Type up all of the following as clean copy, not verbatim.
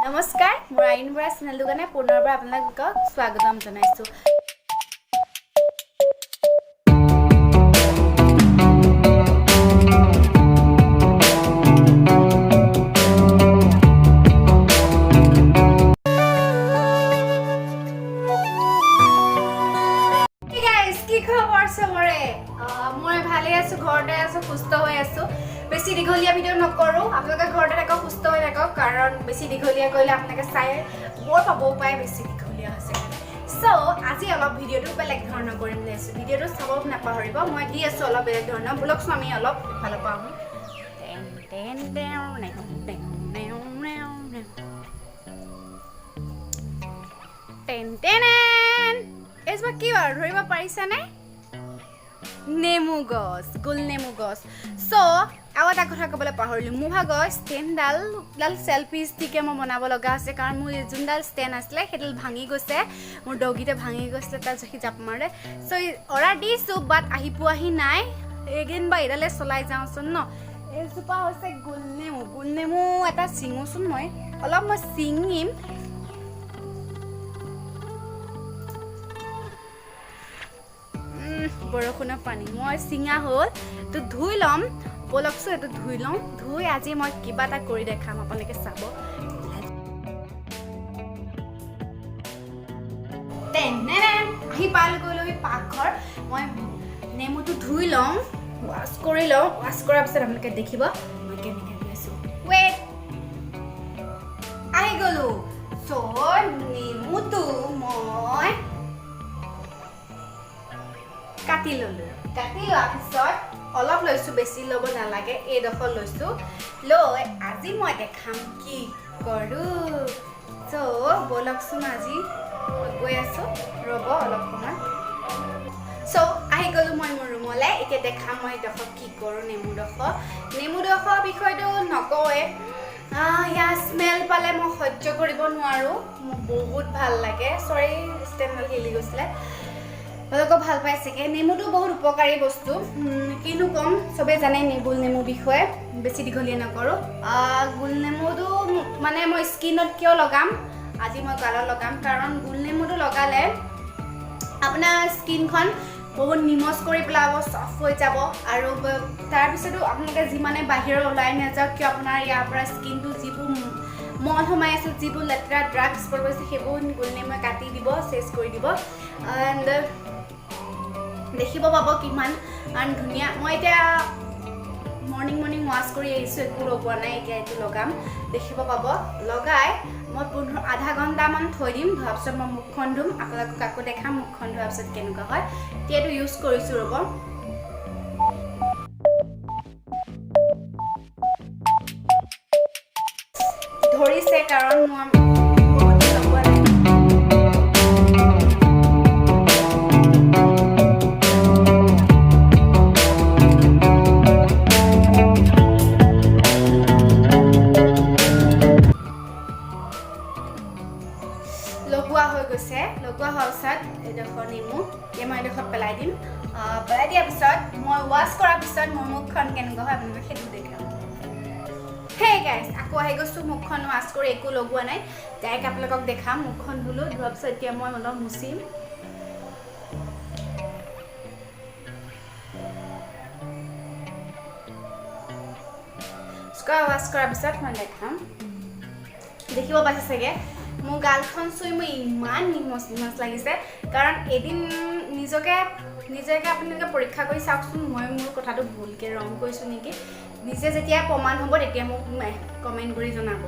নমস্কাৰ মোৰ আইন বৰা চেনেল দোকানে পুনৰবাৰ আপোনালোকক স্বাগতম জনাইছো মই ভালে আছো ঘৰতে আছো সুস্থ হৈ আছো বেছি দীঘলীয়া ভিডিও নকৰো আপোনালোকে ঘৰতে থাকক সুস্থ হৈ থাকক কাৰণ বেছি দীঘলীয়া কৰিলে আপোনালোকে চাই বৰ পাবও পায় বেছি দীঘলীয়া হৈছে সো আজি অলপ ভিডিওটো বেলেগ ধৰণৰ কৰিম লৈছো ভিডিওটো চাব নাপাহৰিব মই দি আছো অলপ বেলেগ ধৰণৰ ব্লগ আমি অলপ ভাল পাওঁ এইবা কি বাৰু ধৰিব পাৰিছানে নেমু গছ গুল নেমু গছ সো আৰু এটা কথা ক'বলৈ পাহৰিলোঁ মোৰ ভাগৰ ষ্টেণ্ডডাল চেল্ফি ষ্টিকে মই বনাব লগা আছে কাৰণ মোৰ যোনডাল ষ্টেণ্ড আছিলে সেইডাল ভাঙি গৈছে মোৰ ডগিতে ভাঙি গৈছিলে তাত জখি জাপ মাৰে সো অৰ্ডাৰ দিছোঁ বাট আহি পোৱাহি নাই এদিন বা এডালে চলাই যাওঁচোন ন এইজোপা হৈছে গুল নেমু এটা ছিঙোচোন মই অলপ মই ছিঙিম বৰষুণৰ পানী মই চিঙা হ'ল তো ধুই ল'ম বলকচোন এইটো ধুই লওঁ ধুই আজি মই কিবা এটা কৰি দেখাম আপোনালোকে চাব আহি পালগৈ পাকঘৰ মই নেমুটো ধুই লওঁ ৱাছ কৰি লওঁ ৱাছ কৰাৰ পিছত আপোনালোকে দেখিব মই কেনেকৈ ধুইছোঁ ৱেট আহি গ'লোঁ চ' নেমুটো মই কাটি ললোঁ কাটি লোৱাৰ পিছত অলপ লৈছোঁ বেছি ল'ব নালাগে এইডোখৰ লৈছোঁ লৈ আজি মই দেখাম কি কৰোঁ চ' ব'লকচোন আজি গৈ আছোঁ ৰ'ব অলপ সময় চ' আহি গ'লোঁ মই মোৰ ৰুমলৈ এতিয়া দেখাম মই এইডোখৰ কি কৰোঁ নেমুডোখৰ বিষয়টো নকওঁৱে ইয়াৰ স্মেল পালে মই সহ্য কৰিব নোৱাৰোঁ মোক বহুত ভাল লাগে চৰি ষ্টেণ্ডডাল হিলি গৈছিলে আপোনালোকক ভাল পাইছেগে নেমুটো বহুত উপকাৰী বস্তু কিনো ক'ম চবেই জানে গুল নেমুৰ বিষয়ে বেছি দীঘলীয়া নকৰোঁ গুল নেমুটো মানে মই স্কিনত কিয় লগাম আজি মই গালত লগাম কাৰণ গুল নেমুটো লগালে আপোনাৰ স্কিনখন বহুত নিমজ কৰি পেলাব চফ্ট হৈ যাব আৰু তাৰপিছতো আপোনালোকে যিমানে বাহিৰৰ ওলাই নাযাওক কিয় আপোনাৰ ইয়াৰ পৰা স্কিনটো যিবোৰ মল সোমাই আছে যিবোৰ লেতেৰা ড্ৰাগছ পৰিছে সেইবোৰ গুল নেমুৱে কাটি দিব চেছ কৰি দিব এণ্ড দেখিব পাব কিমান ধুনীয়া মই এতিয়া মৰ্ণিং ৱাছ কৰি আহিছোঁ একো লগোৱা নাই এতিয়া এইটো লগাম দেখিব পাব লগাই মই আধা ঘণ্টামান থৈ দিম ধোৱাৰ পিছত মই মুখখন ধুম আপোনালোকক আকৌ দেখাম মুখখন ধোৱাৰ পিছত কেনেকুৱা হয় এতিয়া এইটো ইউজ কৰিছোঁ ৰ'ব ধৰিছে কাৰণ মই লগোৱা নাই লগোৱা হোৱাৰ পিছত এইডোখৰ নেমু মই এইডোখৰত পেলাই দিম পেলাই দিয়াৰ পিছত মই ৱাছ কৰাৰ পিছত মোৰ মুখখন কেনেকুৱা হয় আপোনালোকে সেইটো দেখাম হেই গাইজ আকৌ আহি গৈছোঁ মুখখন ৱাছ কৰি একো লগোৱা নাই ডাইৰেক্ট আপোনালোকক দেখাম মুখখন ধুলোঁ ধোৱাৰ পিছত এতিয়া মই অলপ মুচিম ৱাছ কৰাৰ পিছত মই দেখাম দেখিব পাইছে চাগে মোৰ গালখন চুই মোৰ ইমান নিমজ লাগিছে কাৰণ এদিন নিজকে আপোনালোকে পৰীক্ষা কৰি চাওকচোন মই মোৰ কথাটো ভুলকৈ ৰং কৰিছোঁ নেকি নিজে যেতিয়া প্ৰমাণ হ'ব তেতিয়া মোক কমেণ্ট কৰি জনাব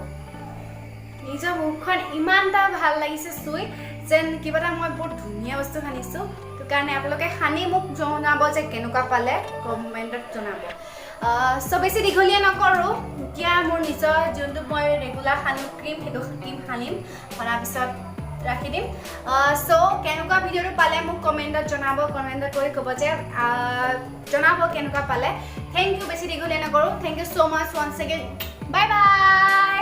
নিজৰ মুখখন ইমান এটা ভাল লাগিছে চুই যেন কিবা এটা মই বহুত ধুনীয়া বস্তু সানিছোঁ সেইটো কাৰণে আপোনালোকে সানি মোক জনাব যে কেনেকুৱা পালে কমেণ্টত জনাব চ' বেছি দীঘলীয়া নকৰোঁ এতিয়া মোৰ নিজৰ যোনটো মই ৰেগুলাৰ সানো ক্ৰীম সেইটো ক্ৰীম সানিম সনাৰ পিছত ৰাখি দিম চ' কেনেকুৱা ভিডিঅ'টো পালে মোক কমেণ্টত জনাব কমেণ্টত কৰি ক'ব যে জনাব কেনেকুৱা পালে থেংক ইউ বেছি দীঘলীয়া নকৰোঁ thank you so' much once again bye by